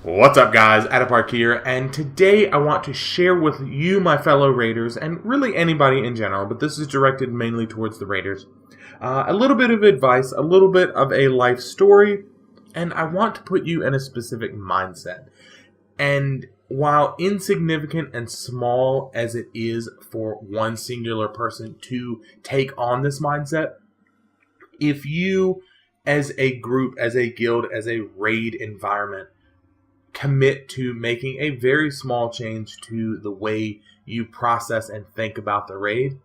What's up, guys? Adapark here, and today I want to share with you, my fellow Raiders, and really anybody in general, but this is directed mainly towards the Raiders, a little bit of advice, a little bit of a life story, and I want to put you in a specific mindset. And while insignificant and small as it is for one singular person to take on this mindset, if you, as a group, as a guild, as a raid environment, commit to making a very small change to the way you process and think about the raid,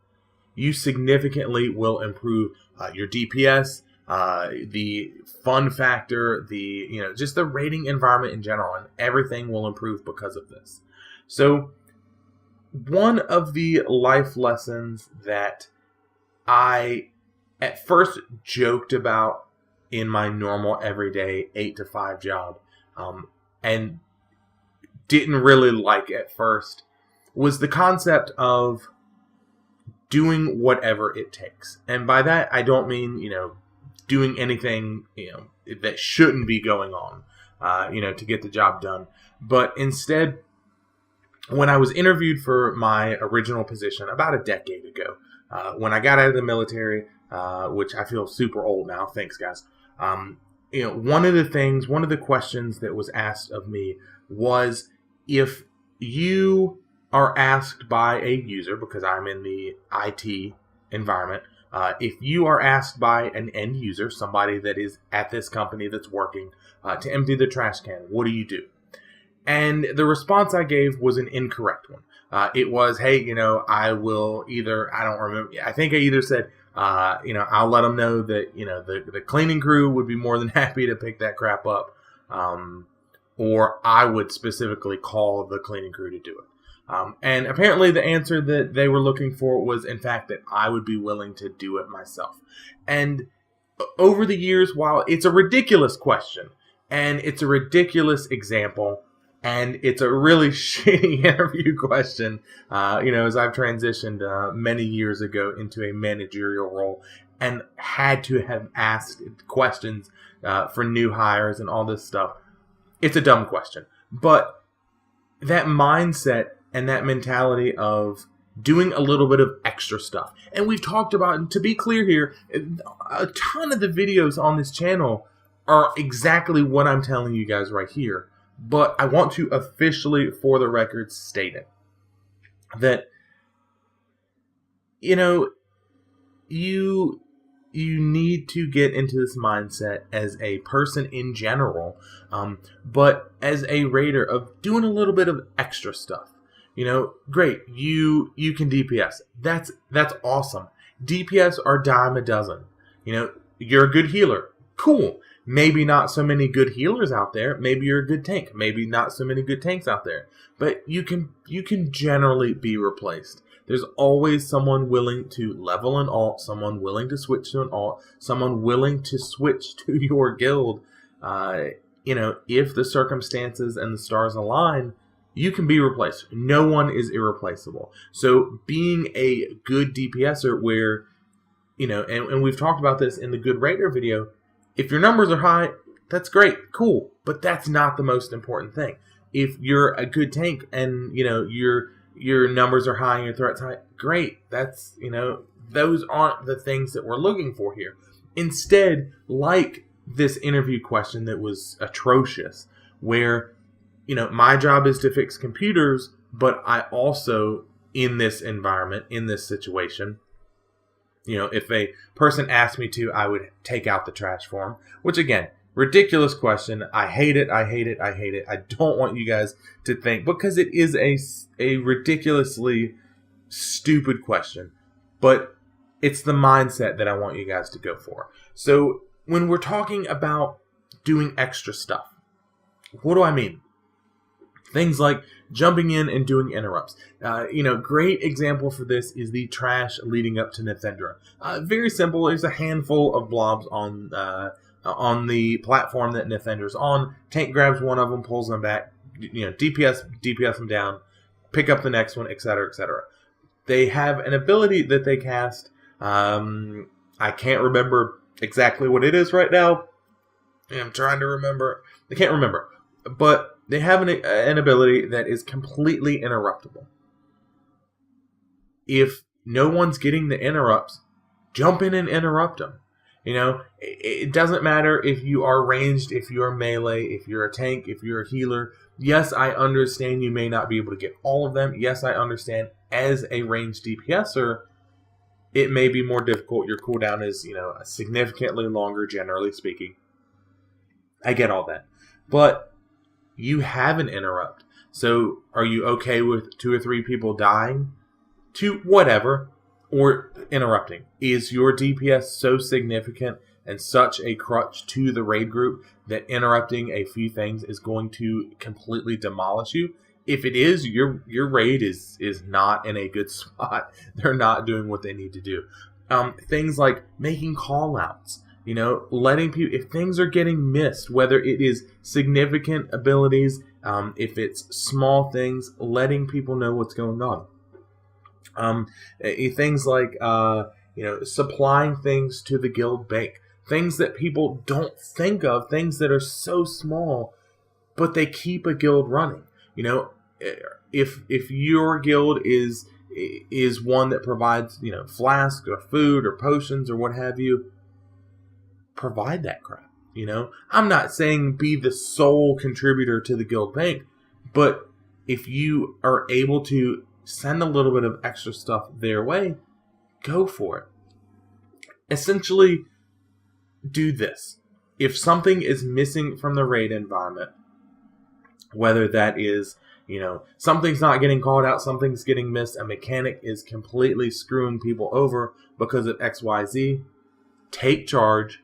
you significantly will improve your DPS, the fun factor, just the raiding environment in general, and everything will improve because of this. So, one of the life lessons that I at first joked about in my normal everyday 8 to 5 job, and didn't really like at first, was the concept of doing whatever it takes. And by that, I don't mean, doing anything, that shouldn't be going on, to get the job done. But instead, when I was interviewed for my original position about a decade ago, when I got out of the military, which I feel super old now, thanks guys, one of the questions that was asked of me was, if you are asked by a user, because I'm in the IT environment, if you are asked by an end user, somebody that is at this company that's working, to empty the trash can, what do you do? And the response I gave was an incorrect one. It was, hey, I will either, I don't remember, I think I either said, I'll let them know that, the cleaning crew would be more than happy to pick that crap up. Or I would specifically call the cleaning crew to do it. And apparently the answer that they were looking for was, in fact, that I would be willing to do it myself. And over the years, while it's a ridiculous question, and it's a ridiculous example, and it's a really shitty interview question, as I've transitioned many years ago into a managerial role and had to have asked questions for new hires and all this stuff. It's a dumb question. But that mindset and that mentality of doing a little bit of extra stuff. And we've talked about, and to be clear here, a ton of the videos on this channel are exactly what I'm telling you guys right here. But I want to officially, for the record, state it. That, you need to get into this mindset as a person in general, but as a raider, of doing a little bit of extra stuff. Great, you can DPS. That's awesome. DPS are dime a dozen. You're a good healer. Cool. Maybe not so many good healers out there. Maybe you're a good tank. Maybe not so many good tanks out there. But you can generally be replaced. There's always someone willing to level an alt, someone willing to switch to an alt, someone willing to switch to your guild. If the circumstances and the stars align, you can be replaced. No one is irreplaceable. So being a good DPSer where, and we've talked about this in the Good Raider video, if your numbers are high, that's great, cool, but that's not the most important thing. If you're a good tank and, your numbers are high and your threat's high, great. That's, those aren't the things that we're looking for here. Instead, like this interview question that was atrocious, where, my job is to fix computers, but I also, in this environment, in this situation, if a person asked me to, I would take out the trash for them. Which, again, ridiculous question. I hate it. I hate it. I hate it. I don't want you guys to think, because it is a ridiculously stupid question. But it's the mindset that I want you guys to go for. So when we're talking about doing extra stuff, what do I mean? Things like jumping in and doing interrupts. Great example for this is the trash leading up to Nethendra. Very simple. There's a handful of blobs on the platform that Nethendra's on. Tank grabs one of them, pulls them back. DPS them down, pick up the next one, etc., etc. They have an ability that they cast. I can't remember exactly what it is right now. I'm trying to remember. I can't remember. But They have an ability that is completely interruptible. If no one's getting the interrupts, jump in and interrupt them. It doesn't matter if you are ranged, if you are melee, if you're a tank, if you're a healer. Yes, I understand you may not be able to get all of them. Yes, I understand as a ranged DPSer, it may be more difficult. Your cooldown is, significantly longer, generally speaking. I get all that. But you have an interrupt. So are you okay with 2 or 3 people dying to whatever or interrupting? Is your DPS so significant and such a crutch to the raid group that interrupting a few things is going to completely demolish you? If it is, your raid is not in a good spot. They're not doing what they need to do. Things like making call-outs. Letting people, if things are getting missed, whether it is significant abilities, if it's small things, letting people know what's going on. Things like, supplying things to the guild bank. Things that people don't think of, things that are so small, but they keep a guild running. If your guild is one that provides, flasks or food or potions or what have you, provide that crap. I'm not saying be the sole contributor to the guild bank, but if you are able to send a little bit of extra stuff their way, go for it. Essentially, do this. If something is missing from the raid environment, whether that is, something's not getting called out, something's getting missed, a mechanic is completely screwing people over because of XYZ, take charge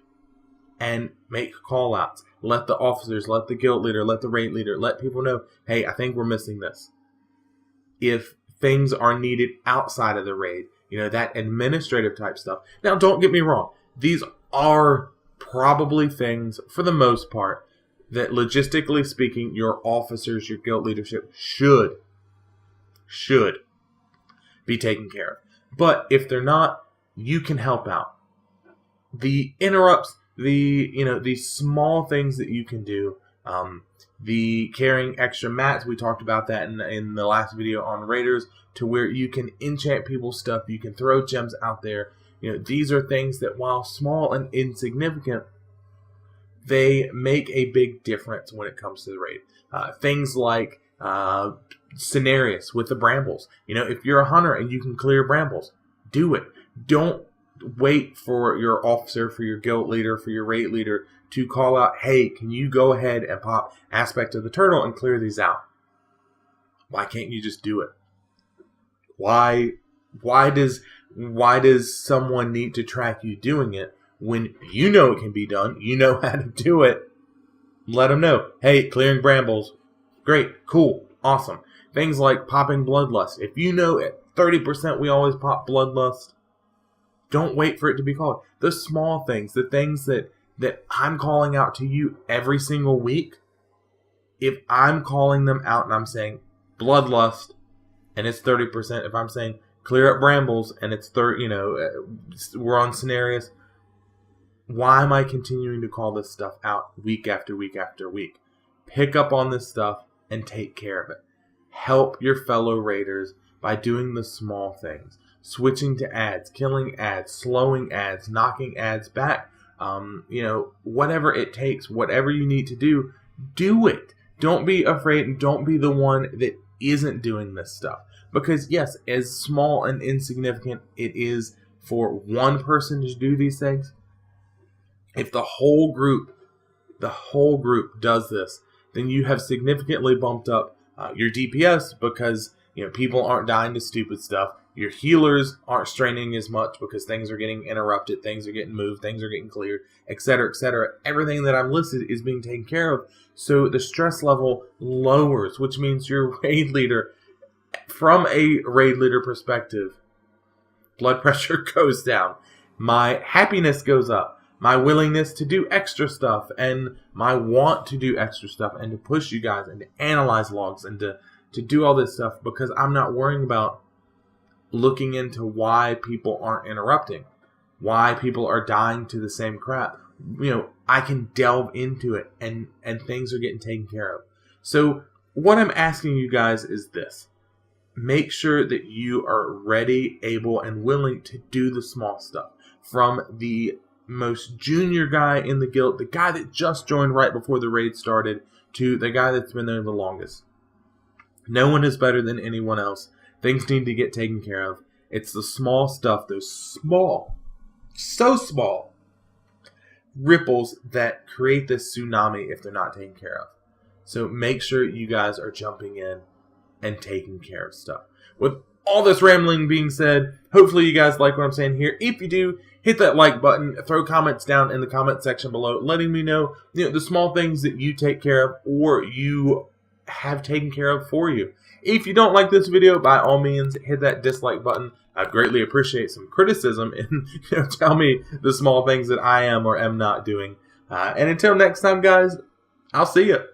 and make call-outs. Let the officers, let the guild leader, let the raid leader, let people know, hey, I think we're missing this. If things are needed outside of the raid, that administrative type stuff. Now, don't get me wrong. These are probably things, for the most part, that logistically speaking, your officers, your guild leadership should be taken care of. But if they're not, you can help out. The interrupts, the small things that you can do, the carrying extra mats, we talked about that in the last video on Raiders, to where you can enchant people's stuff, you can throw gems out there. These are things that, while small and insignificant, they make a big difference when it comes to the raid. Things like Cenarius with the brambles. If you're a hunter and you can clear brambles, do it. Don't wait for your officer, for your guild leader, for your raid leader to call out, hey, can you go ahead and pop Aspect of the Turtle and clear these out? Why can't you just do it? Why does someone need to track you doing it when you know it can be done, you know how to do it? Let them know, hey, clearing brambles, great, cool, awesome. Things like popping Bloodlust. If you know at 30% we always pop Bloodlust, don't wait for it to be called. The small things, the things that I'm calling out to you every single week, if I'm calling them out and I'm saying Bloodlust and it's 30%, if I'm saying clear up brambles and it's 30, we're on Cenarius, why am I continuing to call this stuff out week after week after week? Pick up on this stuff and take care of it. Help your fellow raiders by doing the small things. Switching to ads, killing ads, slowing ads, knocking ads back. Whatever it takes, whatever you need to do it. Don't be afraid and don't be the one that isn't doing this stuff. Because yes, as small and insignificant it is for one person to do these things, if the whole group does this, then you have significantly bumped up your DPS because people aren't dying to stupid stuff. Your healers aren't straining as much because things are getting interrupted, things are getting moved, things are getting cleared, etc., etc. Everything that I'm listed is being taken care of. So the stress level lowers, which means your raid leader, from a raid leader perspective, blood pressure goes down. My happiness goes up. My willingness to do extra stuff and my want to do extra stuff and to push you guys and to analyze logs and to do all this stuff, because I'm not worrying about looking into why people aren't interrupting, why people are dying to the same crap. I can delve into it and things are getting taken care of. So what I'm asking you guys is this. Make sure that you are ready, able, and willing to do the small stuff. From the most junior guy in the guild, the guy that just joined right before the raid started, to the guy that's been there the longest. No one is better than anyone else. Things need to get taken care of. It's the small stuff, those small, so small, ripples that create this tsunami if they're not taken care of. So make sure you guys are jumping in and taking care of stuff. With all this rambling being said, hopefully you guys like what I'm saying here. If you do, hit that like button, throw comments down in the comment section below, letting me know, the small things that you take care of or you have taken care of for you. If you don't like this video, by all means, hit that dislike button. I'd greatly appreciate some criticism and tell me the small things that I am or am not doing. And until next time, guys, I'll see you.